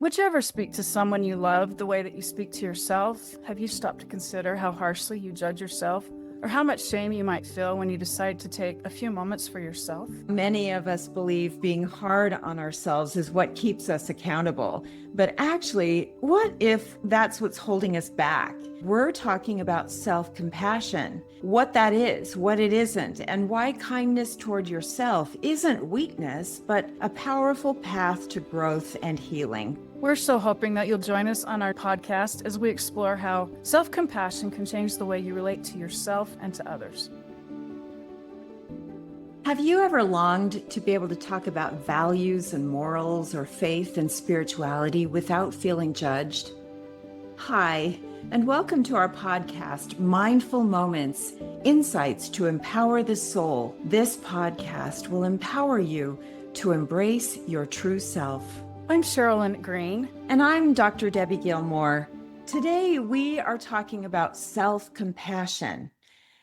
Would you ever speak to someone you love the way that you speak to yourself? Have you stopped to consider how harshly you judge yourself, or how much shame you might feel when you decide to take a few moments for yourself? Many of us believe being hard on ourselves is what keeps us accountable. But actually, what if that's what's holding us back? We're talking about self-compassion, what that is, what it isn't, and why kindness toward yourself isn't weakness, but a powerful path to growth and healing. We're so hoping that you'll join us on our podcast as we explore how self-compassion can change the way you relate to yourself and to others. Have you ever longed to be able to talk about values and morals or faith and spirituality without feeling judged? Hi, and welcome to our podcast, Mindful Moments, Insights to Empower the Soul. This podcast will empower you to embrace your true self. I'm Sharilyn Green. And I'm Dr. Debi Gilmore. Today, we are talking about self-compassion.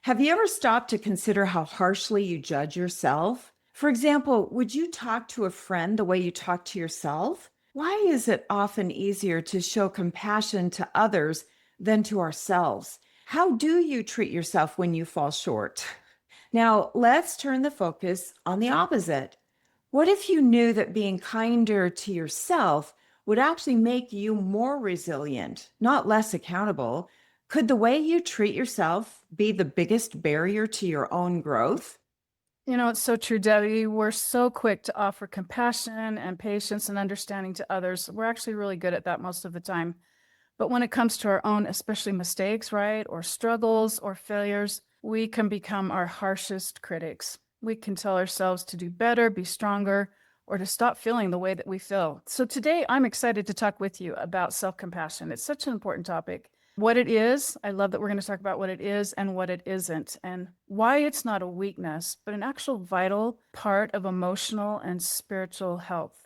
Have you ever stopped to consider how harshly you judge yourself? For example, would you talk to a friend the way you talk to yourself? Why is it often easier to show compassion to others than to ourselves? How do you treat yourself when you fall short? Now, let's turn the focus on the opposite. What if you knew that being kinder to yourself would actually make you more resilient, not less accountable? Could the way you treat yourself be the biggest barrier to your own growth? You know, it's so true, Debbie. We're so quick to offer compassion and patience and understanding to others. We're actually really good at that most of the time. But when it comes to our own, especially mistakes, right, or struggles or failures, we can become our harshest critics. We can tell ourselves to do better, be stronger, or to stop feeling the way that we feel. So today, I'm excited to talk with you about self-compassion. It's such an important topic. What it is, I love that we're going to talk about what it is and what it isn't, and why it's not a weakness, but an actual vital part of emotional and spiritual health.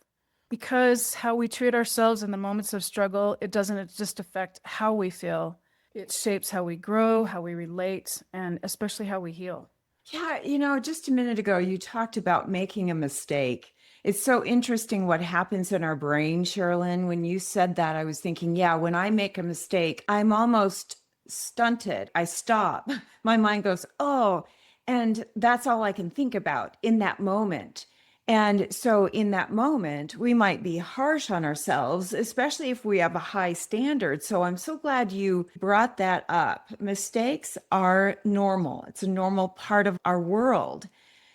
Because how we treat ourselves in the moments of struggle, it doesn't just affect how we feel. It shapes how we grow, how we relate, and especially how we heal. Yeah, just a minute ago, you talked about making a mistake. It's so interesting what happens in our brain, Sharilyn. When you said that, I was thinking, yeah, when I make a mistake, I'm almost stunted. I stop. My mind goes, oh, and that's all I can think about in that moment. And so in that moment, we might be harsh on ourselves, especially if we have a high standard. So I'm so glad you brought that up. Mistakes are normal. It's a normal part of our world.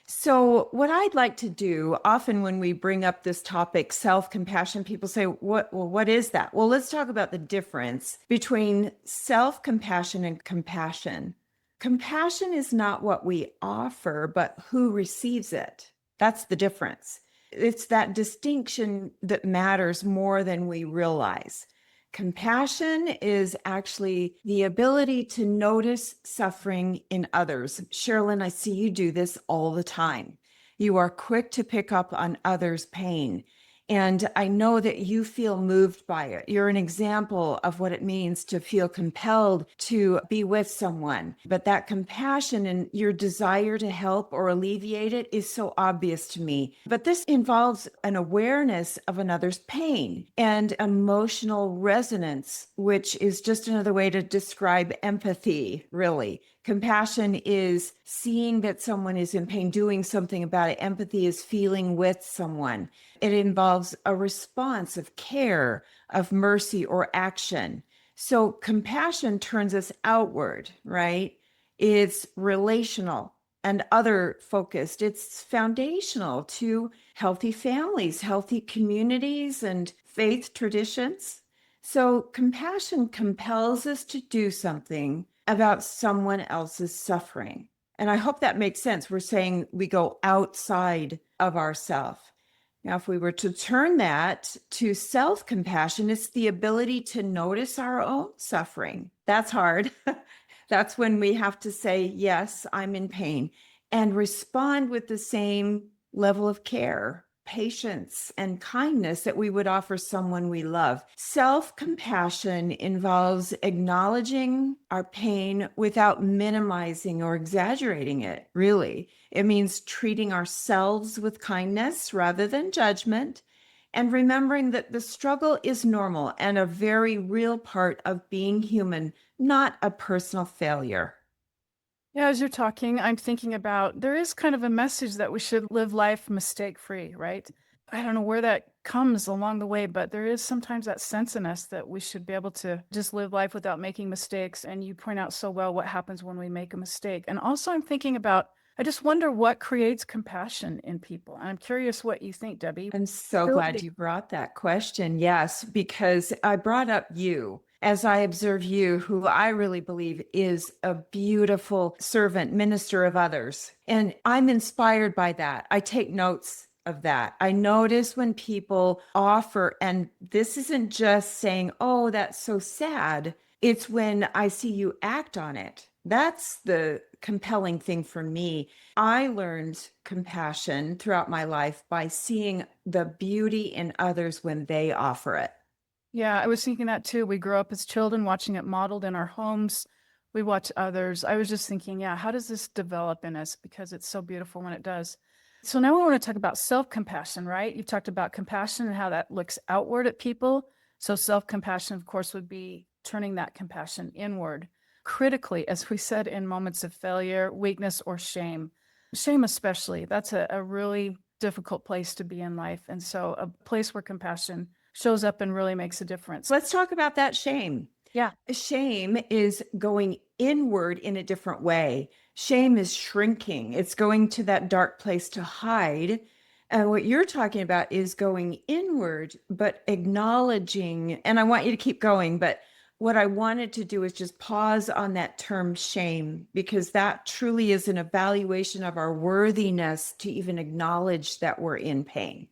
So what I'd like to do, often when we bring up this topic, self-compassion, people say, what is that? Well, let's talk about the difference between self-compassion and compassion. Compassion is not what we offer, but who receives it. That's the difference. It's that distinction that matters more than we realize. Compassion is actually the ability to notice suffering in others. Sharilyn, I see you do this all the time. You are quick to pick up on others' pain. And I know that you feel moved by it. You're an example of what it means to feel compelled to be with someone. But that compassion and your desire to help or alleviate it is so obvious to me. But this involves an awareness of another's pain and emotional resonance, which is just another way to describe empathy, really. Compassion is seeing that someone is in pain, doing something about it. Empathy is feeling with someone. It involves a response of care, of mercy, or action. So compassion turns us outward, right? It's relational and other focused. It's foundational to healthy families, healthy communities, and faith traditions. So compassion compels us to do something about someone else's suffering. And I hope that makes sense. We're saying we go outside of ourselves. Now, if we were to turn that to self-compassion, it's the ability to notice our own suffering. That's hard. That's when we have to say, yes, I'm in pain, and respond with the same level of care, patience, and kindness that we would offer someone we love. Self-compassion involves acknowledging our pain without minimizing or exaggerating it, really. It means treating ourselves with kindness rather than judgment, and remembering that the struggle is normal and a very real part of being human, not a personal failure. Yeah, as you're talking, I'm thinking about there is kind of a message that we should live life mistake free, right? I don't know where that comes along the way, but there is sometimes that sense in us that we should be able to just live life without making mistakes. And you point out so well what happens when we make a mistake. And also, I'm thinking about, I just wonder what creates compassion in people. And I'm curious what you think, Debbie. I'm so glad Ability. you brought that question. Yes, because I brought up you as I observe you, who I really believe is a beautiful servant, minister of others. And I'm inspired by that. I take notes of that. I notice when people offer, and this isn't just saying, oh, that's so sad. It's when I see you act on it. That's the compelling thing for me. I learned compassion throughout my life by seeing the beauty in others when they offer it. Yeah, I was thinking that too. We grow up as children watching it modeled in our homes. We watch others. I was just thinking, yeah, how does this develop in us? Because it's so beautiful when it does. So now we want to talk about self-compassion, right? You talked about compassion and how that looks outward at people. So self-compassion, of course, would be turning that compassion inward critically, as we said, in moments of failure, weakness, or shame. Shame, especially, that's a really difficult place to be in life. And so a place where compassion shows up and really makes a difference. Let's talk about that shame. Yeah. Shame is going inward in a different way. Shame is shrinking, it's going to that dark place to hide. And what you're talking about is going inward, but acknowledging. And I want you to keep going, but what I wanted to do is just pause on that term shame, because that truly is an evaluation of our worthiness to even acknowledge that we're in pain.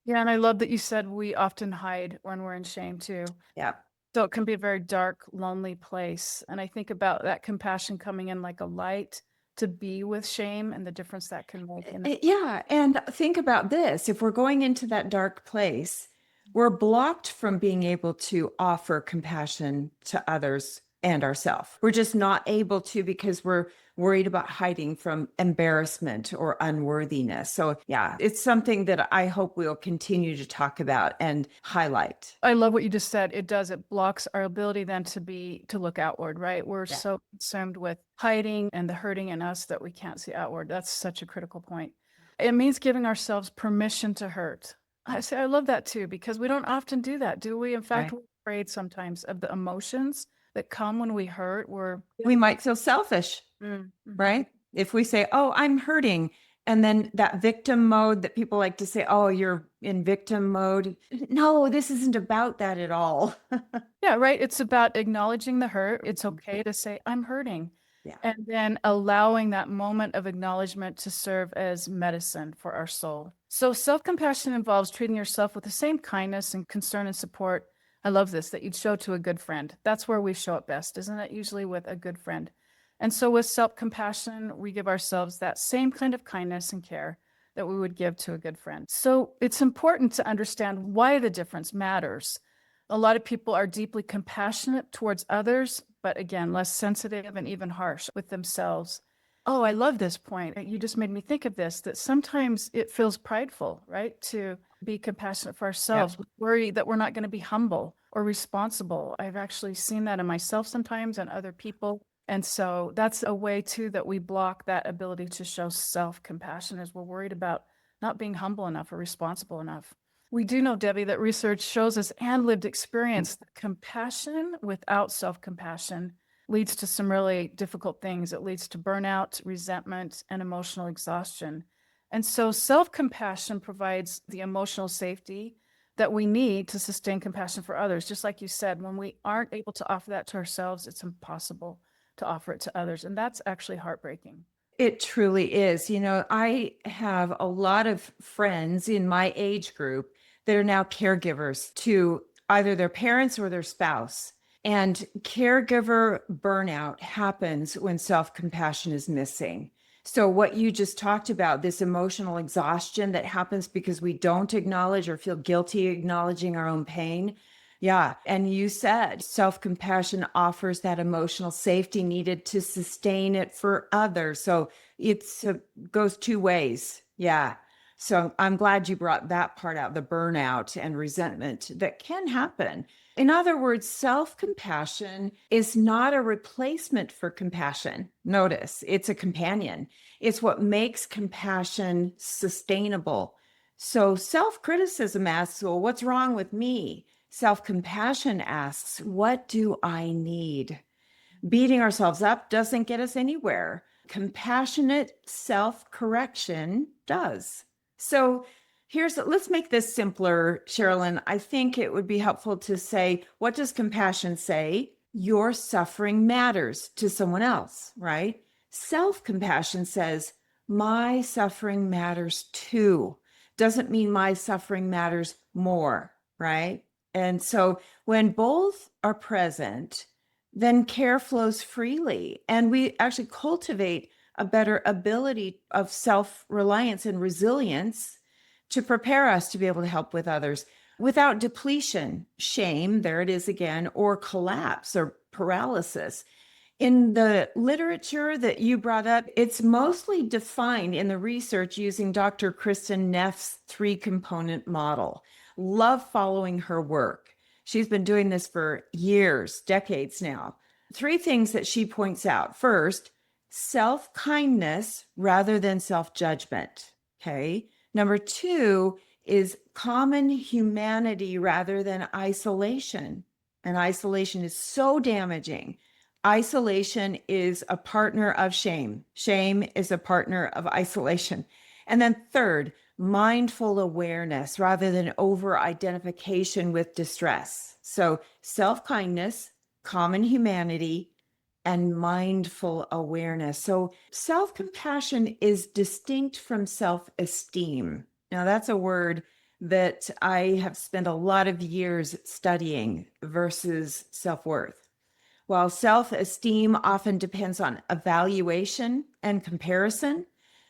Yeah. And I love that you said we often hide when we're in shame too. Yeah. So it can be a very dark, lonely place. And I think about that compassion coming in like a light to be with shame and the difference that can make. Yeah. And think about this. If we're going into that dark place, we're blocked from being able to offer compassion to others and ourselves. We're just not able to because we're worried about hiding from embarrassment or unworthiness. So, yeah, it's something that I hope we'll continue to talk about and highlight. I love what you just said. It does. It blocks our ability then to look outward, right? We're Yeah. so consumed with hiding and the hurting in us that we can't see outward. That's such a critical point. It means giving ourselves permission to hurt. I say I love that too, because we don't often do that, do we? In fact, Right. we're afraid sometimes of the emotions that come when we hurt. We might feel selfish, Mhm. right? If we say, oh, I'm hurting, and then that victim mode that people like to say, oh, you're in victim mode. No, this isn't about that at all. Yeah, right. It's about acknowledging the hurt. It's okay to say, I'm hurting. Yeah. And then allowing that moment of acknowledgement to serve as medicine for our soul. So self compassion involves treating yourself with the same kindness and concern and support. I love this, that you'd show to a good friend. That's where we show up best, isn't it? Usually with a good friend. And so with self compassion, we give ourselves that same kind of kindness and care that we would give to a good friend. So it's important to understand why the difference matters. A lot of people are deeply compassionate towards others, but again, less sensitive and even harsh with themselves. Oh, I love this point. You just made me think of this, that sometimes it feels prideful, right? To be compassionate for ourselves, Yep. worry that we're not going to be humble or responsible. I've actually seen that in myself sometimes and other people. And so that's a way too that we block that ability to show self-compassion, as we're worried about not being humble enough or responsible enough. We do know, Debbie, that research shows us and lived experience that compassion without self-compassion leads to some really difficult things. It leads to burnout, resentment, and emotional exhaustion. And so self-compassion provides the emotional safety that we need to sustain compassion for others. Just like you said, when we aren't able to offer that to ourselves, it's impossible to offer it to others. And that's actually heartbreaking. It truly is. You know, I have a lot of friends in my age group that are now caregivers to either their parents or their spouse. And caregiver burnout happens when self compassion is missing. So, what you just talked about, this emotional exhaustion that happens because we don't acknowledge or feel guilty acknowledging our own pain. Yeah. And you said self compassion offers that emotional safety needed to sustain it for others. So, it's goes two ways. Yeah. So I'm glad you brought that part out, the burnout and resentment that can happen. In other words, self compassion is not a replacement for compassion. Notice it's a companion, it's what makes compassion sustainable. So self criticism asks, well, what's wrong with me? Self compassion asks, what do I need? Beating ourselves up doesn't get us anywhere. Compassionate self correction does. So let's make this simpler, Sharilyn. I think it would be helpful to say, what does compassion say? Your suffering matters to someone else, right? Self compassion says, my suffering matters too. Doesn't mean my suffering matters more, right? And so when both are present, then care flows freely. And we actually cultivate a better ability of self-reliance and resilience to prepare us to be able to help with others without depletion, shame, there it is again, or collapse or paralysis. In the literature that you brought up, it's mostly defined in the research using Dr. Kristen Neff's 3-component model. Love following her work. She's been doing this for years, decades now. 3 things that she points out. First, self-kindness rather than self-judgment. Okay. Number 2 is common humanity rather than isolation. And isolation is so damaging. Isolation is a partner of shame. Shame is a partner of isolation. And then third, mindful awareness rather than over identification with distress. So self-kindness, common humanity, and mindful awareness. So self-compassion is distinct from self-esteem. Now, that's a word that I have spent a lot of years studying versus self-worth. While self-esteem often depends on evaluation and comparison,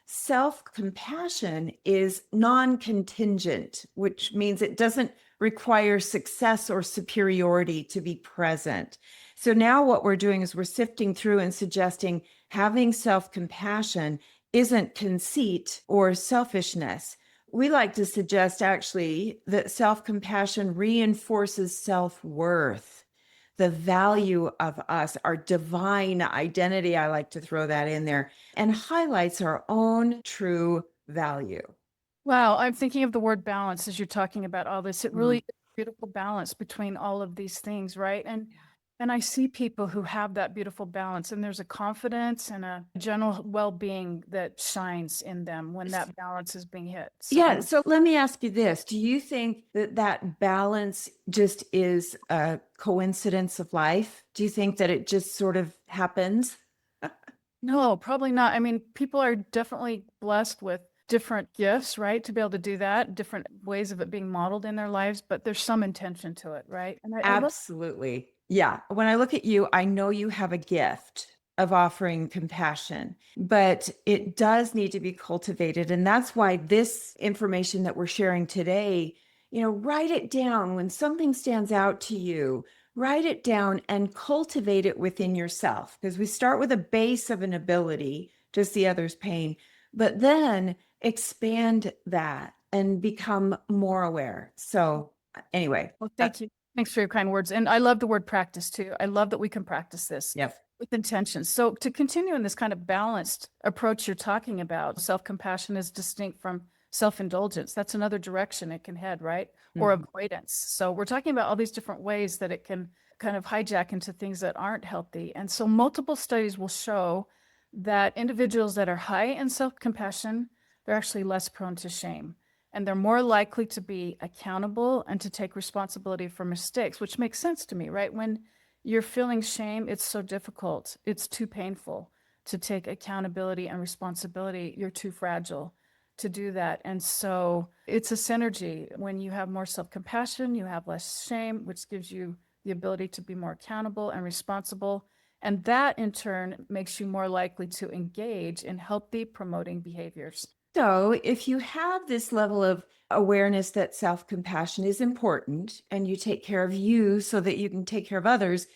self-compassion is non-contingent, which means it doesn't require success or superiority to be present. So now what we're doing is we're sifting through and suggesting having self-compassion isn't conceit or selfishness. We like to suggest actually that self-compassion reinforces self-worth, the value of us, our divine identity. I like to throw that in there, and highlights our own true value. Wow, I'm thinking of the word balance as you're talking about all this. It really is a beautiful balance between all of these things, right? And I see people who have that beautiful balance, and there's a confidence and a general well-being that shines in them when that balance is being hit. Yeah. So let me ask you this. Do you think that that balance just is a coincidence of life? Do you think that it just sort of happens? No, probably not. I mean, people are definitely blessed with different gifts, right? To be able to do that, different ways of it being modeled in their lives, but there's some intention to it, right? And I love Absolutely. Yeah. When I look at you, I know you have a gift of offering compassion, but it does need to be cultivated. And that's why this information that we're sharing today, write it down when something stands out to you. Write it down and cultivate it within yourself, because we start with a base of an ability to see others' pain, but then expand that and become more aware. So anyway, Well, thank you. Thanks for your kind words. And I love the word practice too. I love that we can practice this Yep. with intention. So to continue in this kind of balanced approach you're talking about, self-compassion is distinct from self-indulgence. That's another direction it can head, right? Or avoidance. So we're talking about all these different ways that it can kind of hijack into things that aren't healthy. And so multiple studies will show that individuals that are high in self-compassion, they're actually less prone to shame. And they're more likely to be accountable and to take responsibility for mistakes, which makes sense to me, right? When you're feeling shame, it's so difficult. It's too painful to take accountability and responsibility. You're too fragile to do that. And so it's a synergy. When you have more self-compassion, you have less shame, which gives you the ability to be more accountable and responsible. And that in turn makes you more likely to engage in healthy promoting behaviors. So, if you have this level of awareness that self-compassion is important and you take care of you so that you can take care of others,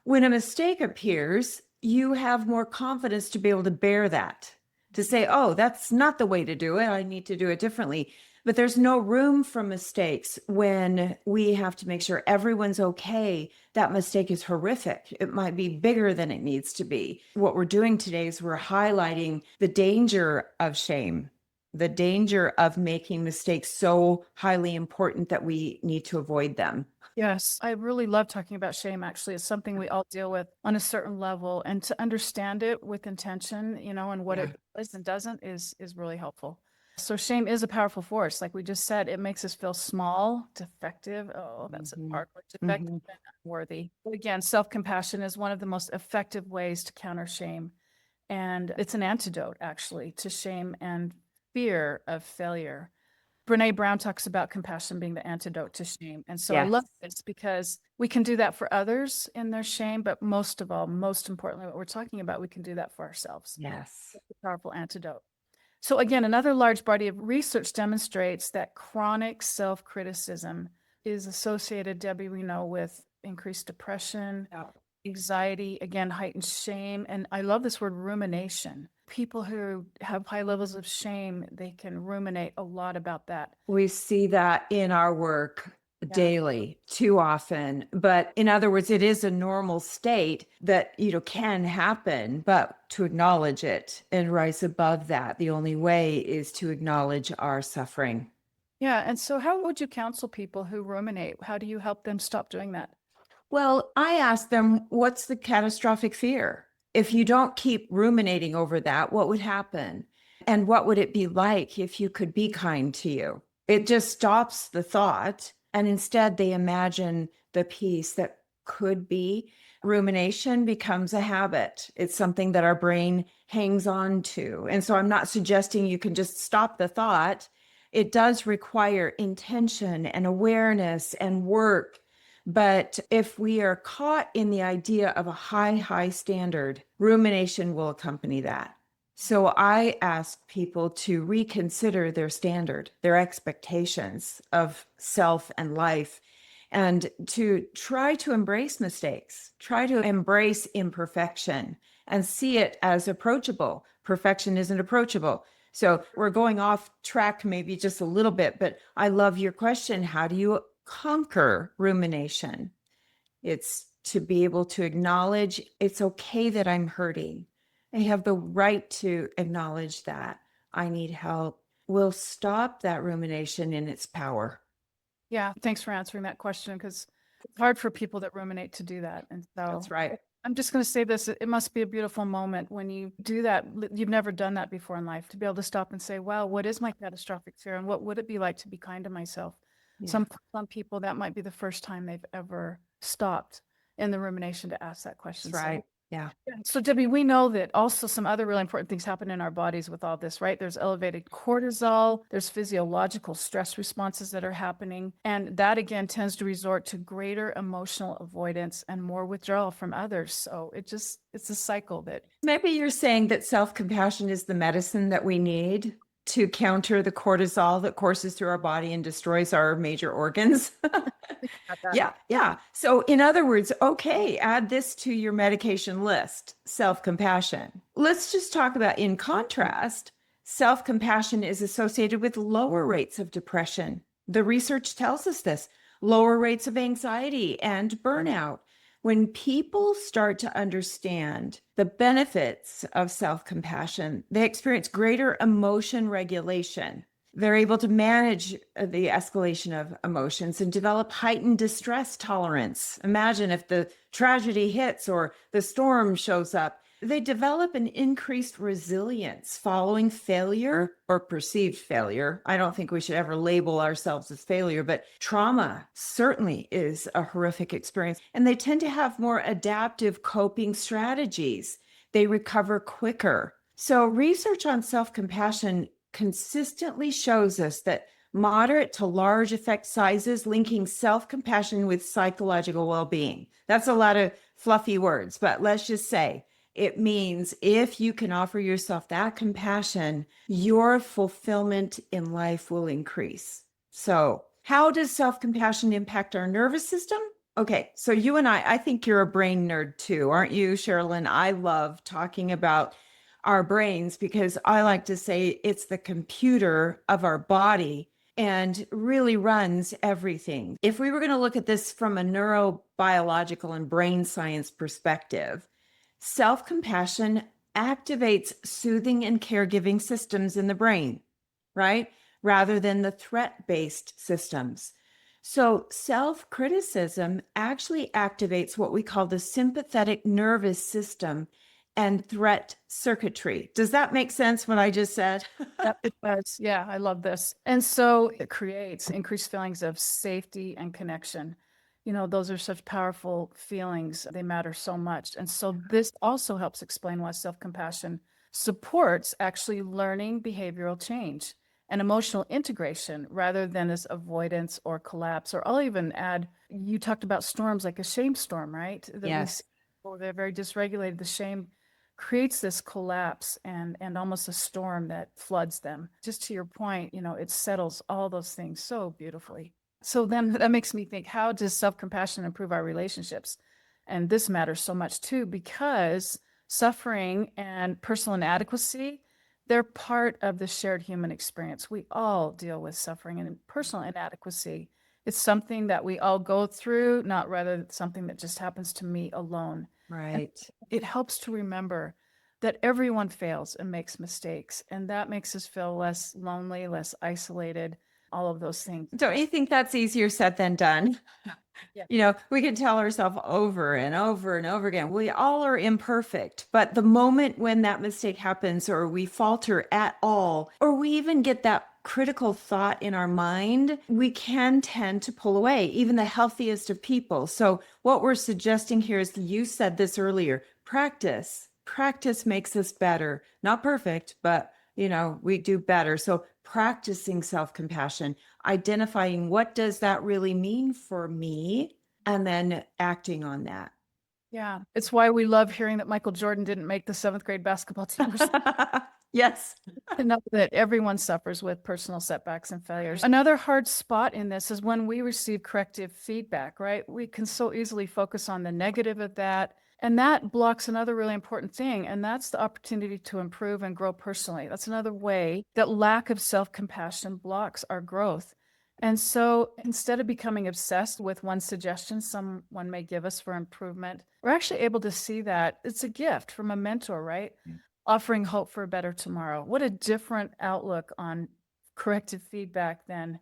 when a mistake appears, you have more confidence to be able to bear that. to say, oh, that's not the way to do it. I need to do it differently. But there's no room for mistakes when we have to make sure everyone's okay. That mistake is horrific. It might be bigger than it needs to be. What we're doing today is we're highlighting the danger of shame, the danger of making mistakes so highly important that we need to avoid them. Yes, I really love talking about shame. Actually, it's something we all deal with on a certain level, and to understand it with intention, and what it does and doesn't is really helpful. So shame is a powerful force. Like we just said, it makes us feel small, defective. Oh, that's a hard word, defective and unworthy. But again, self-compassion is one of the most effective ways to counter shame. And it's an antidote, actually, to shame and fear of failure. Brene Brown talks about compassion being the antidote to shame. And so I love this because we can do that for others in their shame, but most of all, most importantly, what we're talking about, we can do that for ourselves. Yes. It's a powerful antidote. So again, another large body of research demonstrates that chronic self-criticism is associated, Debi, we know, with increased depression, anxiety, again, heightened shame. And I love this word rumination. People who have high levels of shame, they can ruminate a lot about that. We see that in our work daily, too often. But in other words, it is a normal state that, can happen, but to acknowledge it and rise above that, the only way is to acknowledge our suffering. Yeah. And so how would you counsel people who ruminate? How do you help them stop doing that? Well, I ask them, what's the catastrophic fear? If you don't keep ruminating over that, what would happen? And what would it be like if you could be kind to you? It just stops the thought. And instead, they imagine the peace that could be. Rumination becomes a habit. It's something that our brain hangs on to. And so I'm not suggesting you can just stop the thought. It does require intention and awareness and work. But if we are caught in the idea of a high standard, rumination will accompany that. So I ask people to reconsider their standard, their expectations of self and life, and to try to embrace mistakes, try to embrace imperfection and see it as approachable. Perfection isn't approachable. So we're going off track maybe just a little bit, but I love your question. How do you conquer rumination? It's to be able to acknowledge it's okay that I'm hurting. I have the right to acknowledge that I need help. We'll stop that rumination in its power. Yeah, thanks for answering that question because it's hard for people that ruminate to do that. And so That's right. I'm just going to say this. It must be a beautiful moment when you do that. You've never done that before in life, to be able to stop and say, wow, what is my catastrophic fear? And what would it be like to be kind to myself? Yeah. Some people, that might be the first time they've ever stopped in the rumination to ask that question. That's right. Yeah. So Debi, we know that also some other really important things happen in our bodies with all this, right? There's elevated cortisol, there's physiological stress responses that are happening. And that again tends to resort to greater emotional avoidance and more withdrawal from others. So it's a cycle that. Maybe you're saying that self-compassion is the medicine that we need to counter the cortisol that courses through our body and destroys our major organs. Yeah. So in other words, okay, add this to your medication list, self-compassion. Let's just talk about, in contrast, self-compassion is associated with lower rates of depression. The research tells us this, lower rates of anxiety and burnout. When people start to understand the benefits of self-compassion, they experience greater emotion regulation. They're able to manage the escalation of emotions and develop heightened distress tolerance. Imagine if the tragedy hits or the storm shows up. They develop an increased resilience following failure or perceived failure. I don't think we should ever label ourselves as failure, but trauma certainly is a horrific experience. And they tend to have more adaptive coping strategies. They recover quicker. So research on self-compassion consistently shows us that moderate to large effect sizes linking self-compassion with psychological well-being. That's a lot of fluffy words, but let's just say it means if you can offer yourself that compassion, your fulfillment in life will increase. So how does self-compassion impact our nervous system? Okay, so you and I think you're a brain nerd too, aren't you, Sharilyn? I love talking about our brains, because I like to say it's the computer of our body and really runs everything. If we were going to look at this from a neurobiological and brain science perspective, self-compassion activates soothing and caregiving systems in the brain, right? Rather than the threat-based systems. So self-criticism actually activates what we call the sympathetic nervous system and threat circuitry. Does that make sense what I just said? Yep, it does. Yeah, I love this. And so it creates increased feelings of safety and connection. You know, those are such powerful feelings. They matter so much. And so this also helps explain why self-compassion supports actually learning behavioral change and emotional integration rather than this avoidance or collapse. Or I'll even add, you talked about storms like a shame storm, right? That we Yes. see people, they're very dysregulated. The shame creates this collapse and almost a storm that floods them. Just to your point, you know, it settles all those things so beautifully. So then that makes me think, how does self-compassion improve our relationships? And this matters so much too, because suffering and personal inadequacy, they're part of the shared human experience. We all deal with suffering and personal inadequacy. It's something that we all go through, not rather something that just happens to me alone. And Right. it helps to remember that everyone fails and makes mistakes, and that makes us feel less lonely, less isolated, all of those things. Don't you think that's easier said than done? Yeah. You know, we can tell ourselves over and over and over again, we all are imperfect. But the moment when that mistake happens, or we falter at all, or we even get that critical thought in our mind, we can tend to pull away, even the healthiest of people. So, what we're suggesting here is, you said this earlier, practice. Practice makes us better. Not perfect, but we do better. So, practicing self-compassion, identifying what does that really mean for me, and then acting on that. Yeah. It's why we love hearing that Michael Jordan didn't make the seventh grade basketball team. Yes. To know that everyone suffers with personal setbacks and failures. Another hard spot in this is when we receive corrective feedback, right? We can so easily focus on the negative of that. And that blocks another really important thing, and that's the opportunity to improve and grow personally. That's another way that lack of self-compassion blocks our growth. And so instead of becoming obsessed with one suggestion someone may give us for improvement, we're actually able to see that it's a gift from a mentor, right? Offering hope for a better tomorrow. What a different outlook on corrective feedback than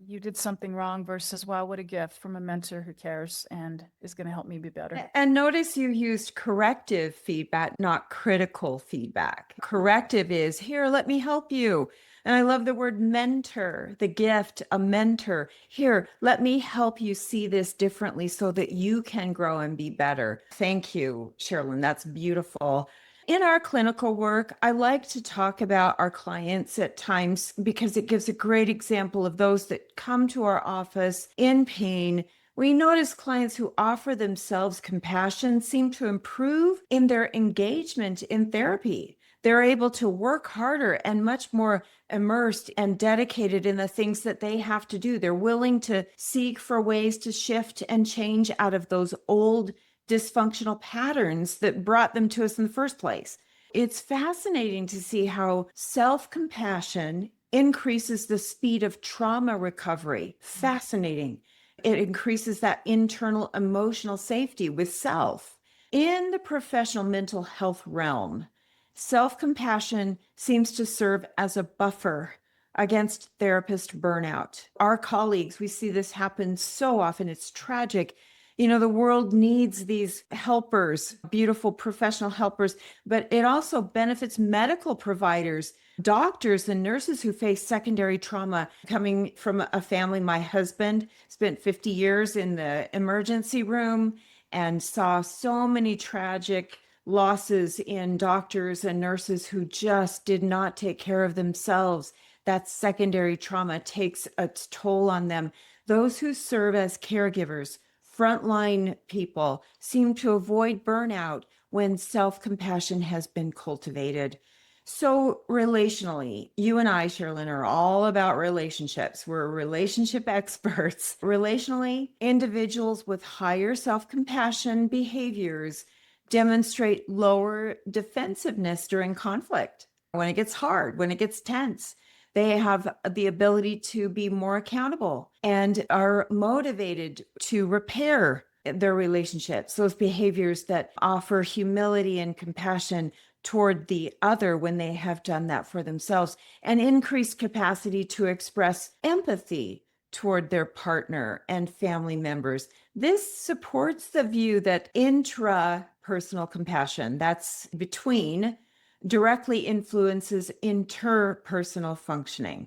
you did something wrong versus, wow, what a gift from a mentor who cares and is going to help me be better. And notice you used corrective feedback, not critical feedback. Corrective is, here, let me help you. And I love the word mentor, the gift, a mentor. Here, let me help you see this differently so that you can grow and be better. Thank you, Sharilyn. That's beautiful. In our clinical work, I like to talk about our clients at times because it gives a great example of those that come to our office in pain. We notice clients who offer themselves compassion seem to improve in their engagement in therapy. They're able to work harder and much more immersed and dedicated in the things that they have to do. They're willing to seek for ways to shift and change out of those old dysfunctional patterns that brought them to us in the first place. It's fascinating to see how self-compassion increases the speed of trauma recovery. Fascinating. It increases that internal emotional safety with self. In the professional mental health realm, self-compassion seems to serve as a buffer against therapist burnout. Our colleagues, we see this happen so often. It's tragic. The world needs these helpers, beautiful professional helpers, but it also benefits medical providers, doctors and nurses who face secondary trauma. Coming from a family, my husband spent 50 years in the emergency room and saw so many tragic losses in doctors and nurses who just did not take care of themselves. That secondary trauma takes a toll on them. Those who serve as caregivers, frontline people, seem to avoid burnout when self-compassion has been cultivated. So relationally, you and I, Sharilyn, are all about relationships. We're relationship experts. Relationally, individuals with higher self-compassion behaviors demonstrate lower defensiveness during conflict. When it gets hard, when it gets tense, they have the ability to be more accountable and are motivated to repair their relationships, those behaviors that offer humility and compassion toward the other when they have done that for themselves, and increased capacity to express empathy toward their partner and family members. This supports the view that intrapersonal compassion, that's between, directly influences interpersonal functioning.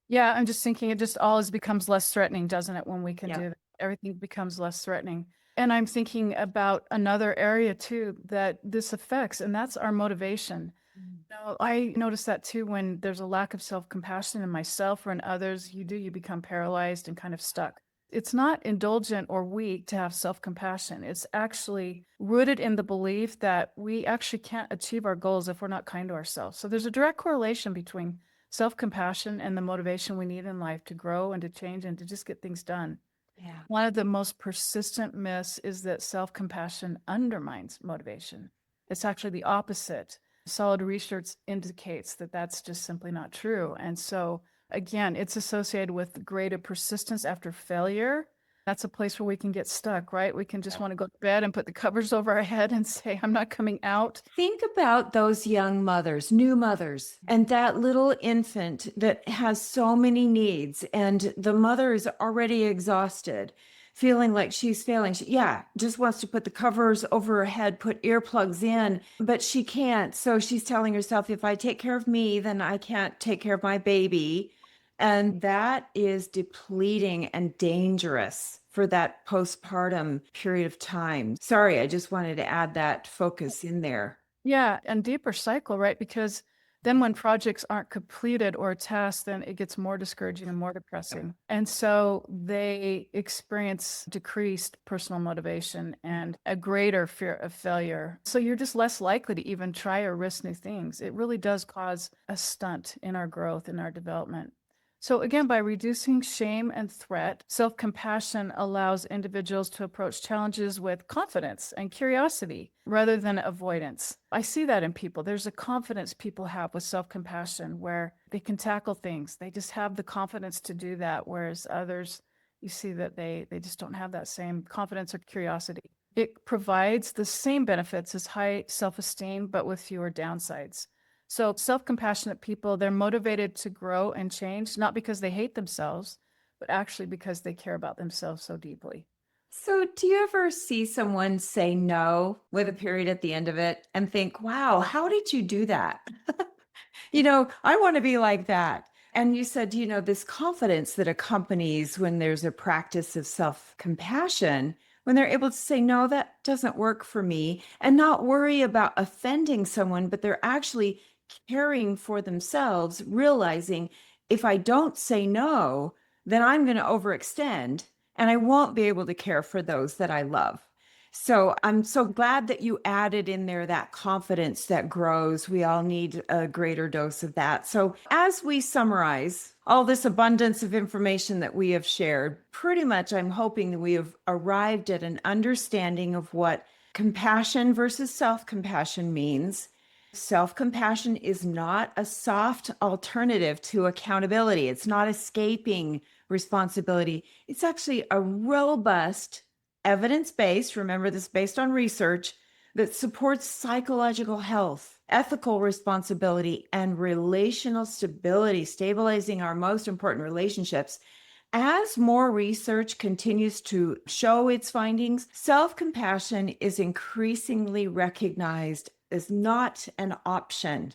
Yeah, I'm just thinking it just always becomes less threatening, doesn't it, when we can Yeah. do that? Everything becomes less threatening. And I'm thinking about another area too that this affects, and that's our motivation. No, I notice that too when there's a lack of self-compassion in myself or in others, you become paralyzed and kind of stuck. It's not indulgent or weak to have self-compassion. It's actually rooted in the belief that we actually can't achieve our goals if we're not kind to ourselves. So there's a direct correlation between self-compassion and the motivation we need in life to grow and to change and to just get things done. Yeah. One of the most persistent myths is that self-compassion undermines motivation. It's actually the opposite. Solid research indicates that that's just simply not true. And so, again, it's associated with greater persistence after failure. That's a place where we can get stuck, right? We can just want to go to bed and put the covers over our head and say, I'm not coming out. Think about those young mothers, new mothers, and that little infant that has so many needs, and the mother is already exhausted, feeling like she's failing. Yeah, just wants to put the covers over her head, put earplugs in, but she can't. So she's telling herself, if I take care of me, then I can't take care of my baby. And that is depleting and dangerous for that postpartum period of time. Sorry, I just wanted to add that focus in there. Yeah, and deeper cycle, right? Because then when projects aren't completed or tasks, then it gets more discouraging and more depressing. And so they experience decreased personal motivation and a greater fear of failure. So you're just less likely to even try or risk new things. It really does cause a stunt in our growth, in our development. So again, by reducing shame and threat, self-compassion allows individuals to approach challenges with confidence and curiosity rather than avoidance. I see that in people. There's a confidence people have with self-compassion where they can tackle things. They just have the confidence to do that, whereas others, you see that they just don't have that same confidence or curiosity. It provides the same benefits as high self-esteem, but with fewer downsides. So self-compassionate people, they're motivated to grow and change, not because they hate themselves, but actually because they care about themselves so deeply. So, do you ever see someone say no with a period at the end of it and think, wow, how did you do that? I want to be like that. And you said, this confidence that accompanies when there's a practice of self compassion, when they're able to say, no, that doesn't work for me, and not worry about offending someone, but they're actually caring for themselves, realizing if I don't say no, then I'm going to overextend and I won't be able to care for those that I love. So I'm so glad that you added in there that confidence that grows. We all need a greater dose of that. So as we summarize all this abundance of information that we have shared, pretty much I'm hoping that we have arrived at an understanding of what compassion versus self-compassion means. Self-compassion is not a soft alternative to accountability. It's not escaping responsibility. It's actually a robust, evidence-based, remember this based on research, that supports psychological health, ethical responsibility, and relational stability, stabilizing our most important relationships. As more research continues to show its findings, self-compassion is increasingly recognized as not an option,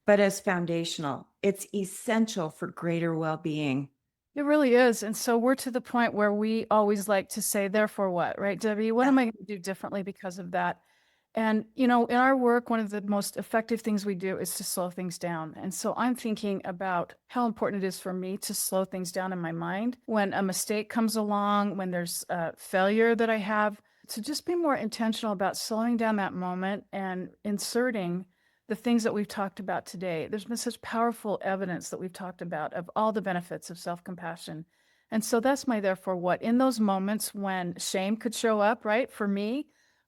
but as foundational. It's essential for greater well-being. It really is. And so we're to the point where we always like to say, therefore what, right, Debbie? What am I going to do differently because of that? And, in our work, one of the most effective things we do is to slow things down. And so I'm thinking about how important it is for me to slow things down in my mind when a mistake comes along, when there's a failure that I have, to just be more intentional about slowing down that moment and inserting the things that we've talked about today. There's been such powerful evidence that we've talked about of all the benefits of self-compassion. And so that's my therefore what. In those moments when shame could show up, right, for me,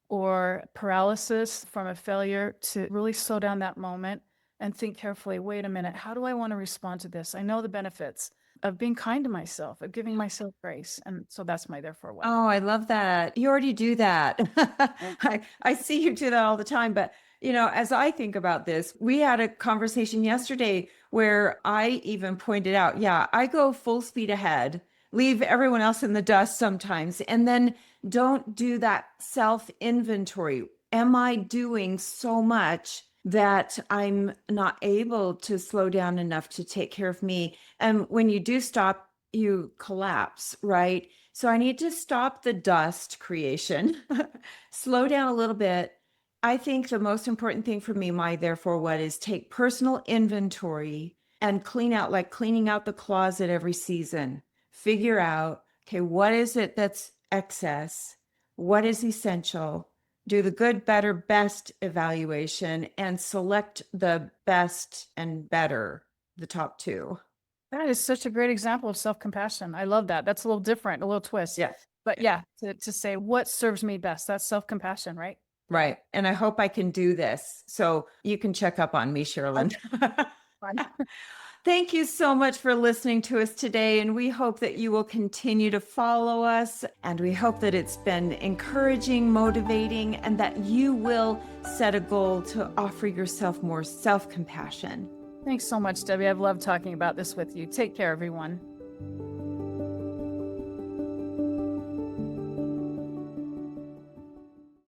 or paralysis from a failure, to really slow down that moment and think carefully, wait a minute, how do I want to respond to this? I know the benefits of being kind to myself, of giving myself grace. And so that's my therefore what. Oh, I love that. You already do that. I see you do that all the time. But, as I think about this, we had a conversation yesterday where I even pointed out, yeah, I go full speed ahead, leave everyone else in the dust sometimes, and then don't do that self inventory. Am I doing so much that I'm not able to slow down enough to take care of me? And when you do stop, you collapse, right? So I need to stop the dust creation, slow down a little bit. I think the most important thing for me, my therefore what, is take personal inventory and clean out, like cleaning out the closet every season. Figure out, okay, what is it that's excess? What is essential? Do the good, better, best evaluation and select the best and better, the top two. That is such a great example of self-compassion. I love that. That's a little different, a little twist. Yeah. But yeah, to say what serves me best, that's self-compassion, right? Right. And I hope I can do this. So you can check up on me, Sharilyn. Fun. Thank you so much for listening to us today. And we hope that you will continue to follow us. And we hope that it's been encouraging, motivating, and that you will set a goal to offer yourself more self-compassion. Thanks so much, Debbie. I've loved talking about this with you. Take care, everyone.